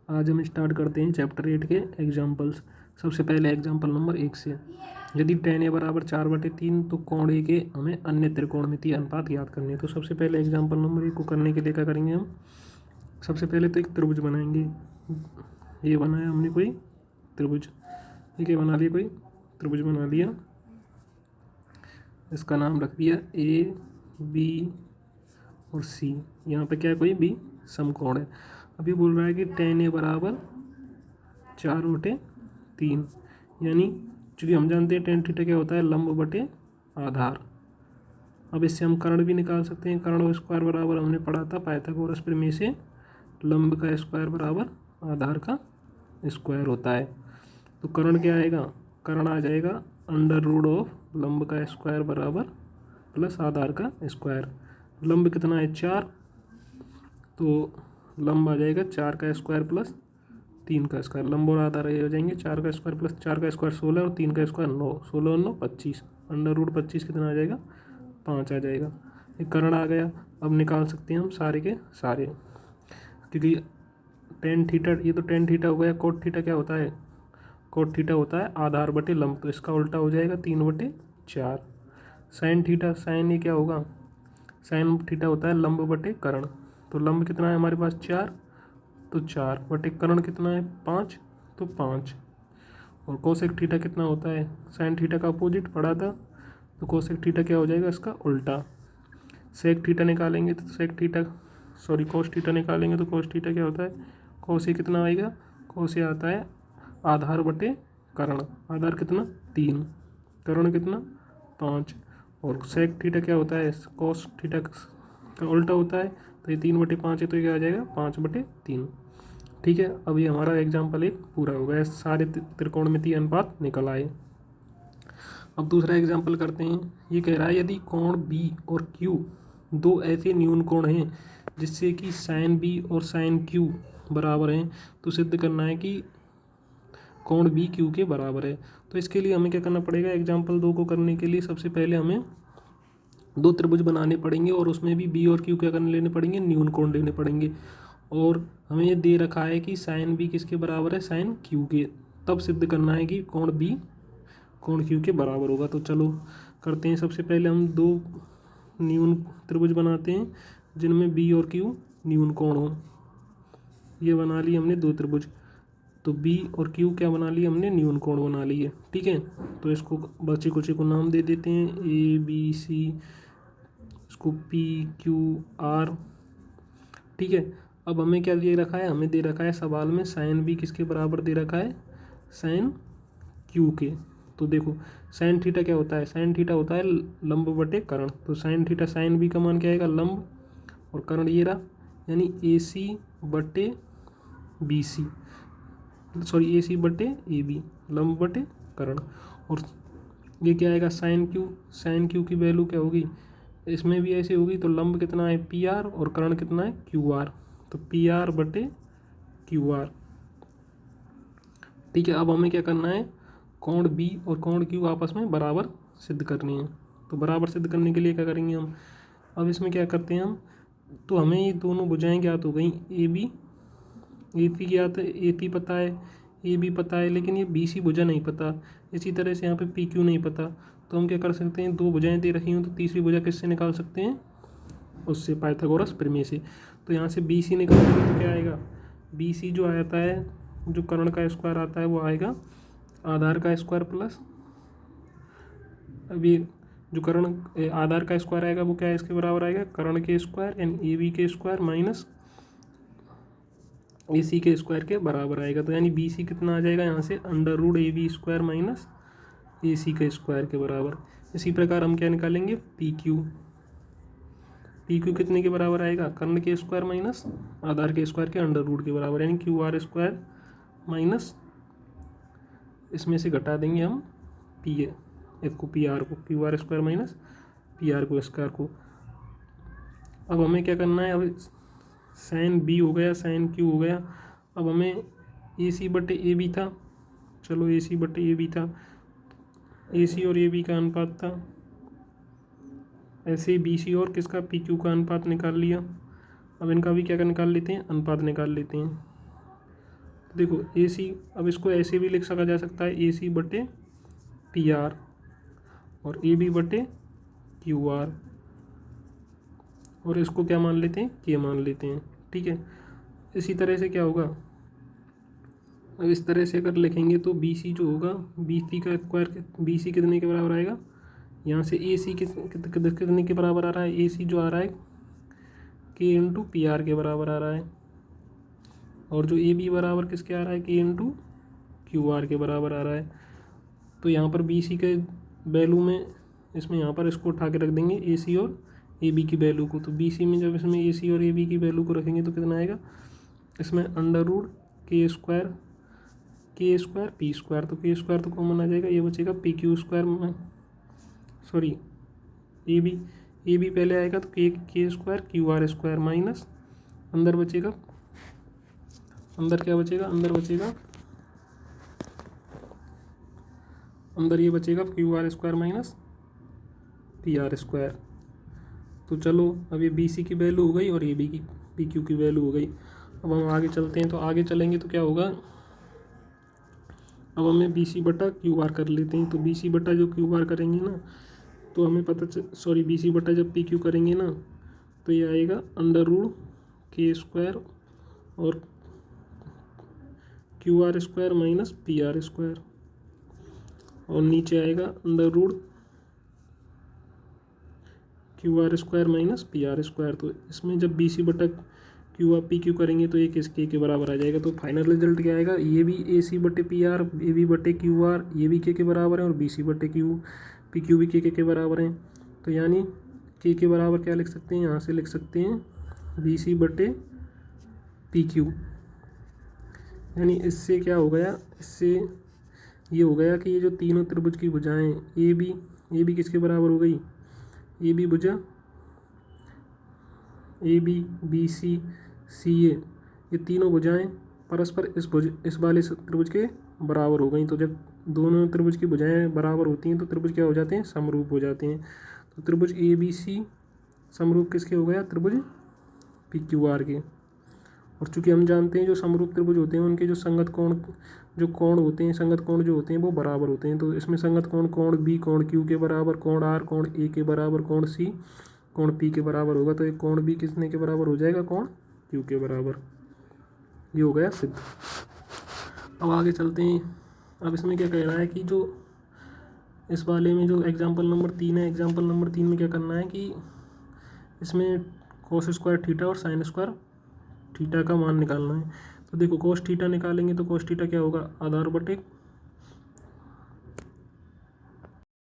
आज हम स्टार्ट करते हैं चैप्टर 8 के एग्जाम्पल्स। सबसे पहले एग्जाम्पल नंबर 1 से। यदि tan a बराबर 4/3 तो कोण ए के हमें अन्य त्रिकोणमितीय अनुपात याद करने हैं। तो सबसे पहले एग्जाम्पल नंबर 1 को करने के लिए क्या करेंगे हम, सबसे पहले तो एक त्रिभुज बनाएंगे। ये बनाया हमने कोई त्रिभुज, ठीक है, बना लिया कोई त्रिभुज बना लिया, इसका नाम रख दिया ए बी और सी। यहाँ पे क्या है, कोई बी समकोण है। अभी बोल रहा है कि tan a बराबर 4/3, यानी चूँकि हम जानते हैं tan थीटा क्या होता है, लंब बटे आधार। अब इससे हम कर्ण भी निकाल सकते हैं। कर्ण स्क्वायर बराबर हमने पढ़ा था पाइथागोरस प्रमेय से, लंब का स्क्वायर बराबर आधार का स्क्वायर होता है। तो कर्ण क्या आएगा, कर्ण आ जाएगा √ऑफ लंब का स्क्वायर बराबर प्लस आधार का स्क्वायर। लंब कितना है 4, तो लंब आ जाएगा 4 का स्क्वायर प्लस 3 का स्क्वायर। लंब और आधार ये हो जाएंगे 4 का स्क्वायर प्लस 4 का स्क्वायर 16 और 3 का स्क्वायर 9, 16 और 9 25, √25 कितना आ जाएगा 5 आ जाएगा। एक कर्ण आ गया। अब निकाल सकते हैं हम सारे के सारे, क्योंकि tan थीटा, ये तो tan थीटा हो गया। कोट थीटा क्या होता है, कोट थीटा होता है आधार बटे लंब, तो इसका उल्टा हो जाएगा 3/4। साइन थीटा, साइन ये क्या होगा, साइन थीटा होता है लंब बटे कर्ण। तो लंब कितना है हमारे पास 4, तो 4 बटे कर्ण कितना है 5, तो 5। और कोसेक थीटा कितना होता है, साइन थीटा का अपोजिट पढ़ा था, तो कोसेक थीटा क्या हो जाएगा इसका उल्टा। सेक थीटा निकालेंगे तो sec theta, sorry cos theta निकालेंगे तो कोस थीटा क्या होता है, कोसे कितना आएगा, कोसे आता है आधार बटे कर्ण। आधार कितना 3, कर्ण कितना 5। और सेक थीटा क्या होता है, कोस थीटा का उल्टा होता है, तो ये 3/5 है, तो ये आ जाएगा 5/3। ठीक है, अब ये हमारा एग्जाम्पल एक पूरा हो गया, सारे त्रिकोणमितीय अनुपात निकल आए। अब दूसरा एग्जाम्पल करते हैं। ये कह रहा है यदि कोण बी और क्यू दो ऐसे न्यून कोण हैं जिससे कि साइन बी और साइन क्यू बराबर हैं, तो सिद्ध करना है कि कोण बी क्यू के बराबर है। तो इसके लिए हमें क्या करना पड़ेगा, एग्जाम्पल 2 को करने के लिए सबसे पहले हमें दो त्रिभुज बनाने पड़ेंगे और उसमें भी बी और क्यू क्या करने लेने पड़ेंगे, न्यून कोण लेने पड़ेंगे। और हमें ये दे रखा है कि साइन बी किसके बराबर है, साइन क्यू के। तब सिद्ध करना है कि कोण बी कोण क्यू के बराबर होगा। तो चलो करते हैं। सबसे पहले हम दो न्यून त्रिभुज बनाते हैं जिनमें बी और क्यू न्यून कोण हो। ये बना लिए हमने दो त्रिभुज, तो बी और क्यू क्या बना लिए हमने, न्यून कोण बना लिए। ठीक है, तो इसको बचे कुचे को नाम दे देते हैं ए बी सी, इसको पी क्यू आर। ठीक है, अब हमें क्या दे रखा है, हमें दे रखा है सवाल में साइन बी किसके बराबर दे रखा है, साइन क्यू के। तो देखो साइन थीटा क्या होता है, साइन थीटा होता है लंब बटे कर्ण। तो साइन थीटा, साइन बी का मान क्या आएगा लंब, और कर्ण ये रहा, यानी ए सी बटे बी सी, सॉरी ए सी बटे ए बी, लंब बटे कर्ण। और ये क्या आएगा साइन क्यू, साइन क्यू की वैल्यू क्या होगी, इसमें भी ऐसे होगी। तो लंब कितना है पी आर और कर्ण कितना है क्यू आर, तो पी आर बटे क्यू आर। ठीक है, अब हमें क्या करना है, कोण बी और कोण क्यू आपस में बराबर सिद्ध करनी है। तो बराबर सिद्ध करने के लिए क्या करेंगे हम, अब इसमें क्या करते हैं हम, तो हमें ये दोनों भुजाएं ज्ञात हो गई, ए बी, ए पी ज्ञात है, ए पी पता है, ए बी पता है, लेकिन ये बी सी भुजा नहीं पता। इसी तरह से यहाँ पे पी क्यू नहीं पता। तो हम क्या कर सकते हैं, दो भुजाएं दे रखी हूँ तो तीसरी भुजा किससे निकाल सकते हैं, उससे पाइथागोरस प्रमेय से। तो यहाँ से बी सी निकालेंगे तो क्या आएगा, बी सी जो आता है, जो कर्ण का स्क्वायर आता है वो आएगा आधार का स्क्वायर प्लस, अभी जो कर्ण आधार का स्क्वायर आएगा वो क्या है, इसके बराबर आएगा कर्ण के स्क्वायर यानी ए बी के स्क्वायर माइनस ए सी के स्क्वायर के बराबर आएगा। तो यानी बी सी कितना आ जाएगा यहाँ से, √AB² माइनस ए सी के स्क्वायर के बराबर। इसी प्रकार हम क्या निकालेंगे, पी क्यू, पी क्यू कितने के बराबर आएगा, कर्ण के स्क्वायर माइनस आधार के स्क्वायर के √ के बराबर, यानी QR² माइनस, इसमें से घटा देंगे हम पी इसको, पी आर को, QR² माइनस पी आर को स्क्वायर को। अब हमें क्या करना है, अब साइन बी हो गया, साइन क्यू हो गया। अब हमें ए सी बटे ए बी था, चलो ए सी बटे ए बी था, ए सी और ए बी का अनुपात था, ऐसे ही बी सी और किसका, पी क्यू का अनुपात निकाल लिया। अब इनका भी क्या निकाल लेते हैं, अनुपात निकाल लेते हैं। देखो ए सी, अब इसको ऐसे भी लिख सका जा सकता है ए सी बटे पी आर और ए बी बटे क्यू आर, और इसको क्या मान लेते हैं, के मान लेते हैं। ठीक है, इसी तरह से क्या होगा, अब इस तरह से अगर लिखेंगे तो बी सी जो होगा, बी सी का स्क्वायर, बी सी कितने के बराबर आएगा, यहाँ से ए सी कितने के बराबर आ रहा है, ए सी जो आ रहा है के इंटू पी आर के बराबर आ रहा है, और जो ए बी बराबर किसके आ रहा है, के इंटू क्यू आर के बराबर आ रहा है। तो यहाँ पर बी सी के वैल्यू में, इसमें यहाँ पर इसको उठा के रख देंगे ए सी और ए बी की वैल्यू को। तो बी सी में जब इसमें ए सी और ए बी की वैल्यू को रखेंगे तो कितना आएगा, इसमें under root K square P square, तो के स्क्वायर तो कॉमन आ जाएगा, ये बचेगा पी क्यू स्क्वायर में, सॉरी ए बी पहले आएगा तो के square Q R square minus अंदर बचेगा, अंदर क्या बचेगा, अंदर ये बचेगा Q R square minus P R square. तो चलो अब ये बी सी की वैल्यू हो गई और ए बी की पी क्यू की वैल्यू हो गई। अब हम आगे चलते हैं, तो आगे चलेंगे तो क्या होगा, अब हमें बी सी बटा क्यू आर कर लेते हैं। तो बी सी बटा जो क्यू आर करेंगे ना, तो हमें बी सी बटा जब पी क्यू करेंगे ना, तो ये आएगा अंडर रूट के स्क्वायर और Q R square minus P R square, और नीचे आएगा under root Q R square minus P R square. तो इसमें जब बी सी बटा क्यू आर पी क्यू करेंगे तो ये किसके के बराबर आ जाएगा। तो फाइनल रिजल्ट क्या आएगा, ये भी ए सी बटे पी आर, ए बी बटे क्यू आर, ये भी के बराबर है, और बी सी बटे पी क्यू भी के बराबर हैं। तो यानी के बराबर क्या लिख सकते हैं, यहाँ से लिख सकते हैं बी सी बटे पी क्यू। यानी इससे क्या हो गया, इससे ये हो गया कि ये जो तीनों त्रिभुज की भुजाएं ए बी किसके बराबर हो गई, ए बी भुजा ए बी बी सी सी ये तीनों भुजाएं परस्पर इस वाले त्रिभुज के बराबर हो गई। तो जब दोनों त्रिभुज की भुजाएं बराबर होती हैं तो त्रिभुज क्या हो जाते हैं, समरूप हो जाते हैं। तो त्रिभुज ए बी सी समरूप किसके हो गया, त्रिभुज पी क्यू आर के। और चूंकि हम जानते हैं जो समरूप त्रिभुज होते हैं उनके जो संगत कोण जो होते हैं वो बराबर होते हैं। तो इसमें संगत कोण बी कोण क्यू के बराबर, कोण आर कोण ए के बराबर, कोण सी कोण पी के बराबर होगा। तो एक कोण बी किसने के बराबर हो जाएगा, कोण क्यू के बराबर। ये हो गया सिद्ध। अब आगे चलते हैं। अब इसमें क्या कह रहा है कि जो इस वाले में जो एग्जाम्पल नंबर 3 है, एग्जाम्पल नंबर 3 में क्या करना है कि इसमें कोस स्क्वायर थीटा और साइन स्क्वायर थीटा का मान निकालना है। तो देखो कोस थीटा निकालेंगे तो कोस थीटा क्या होगा, आधार बटे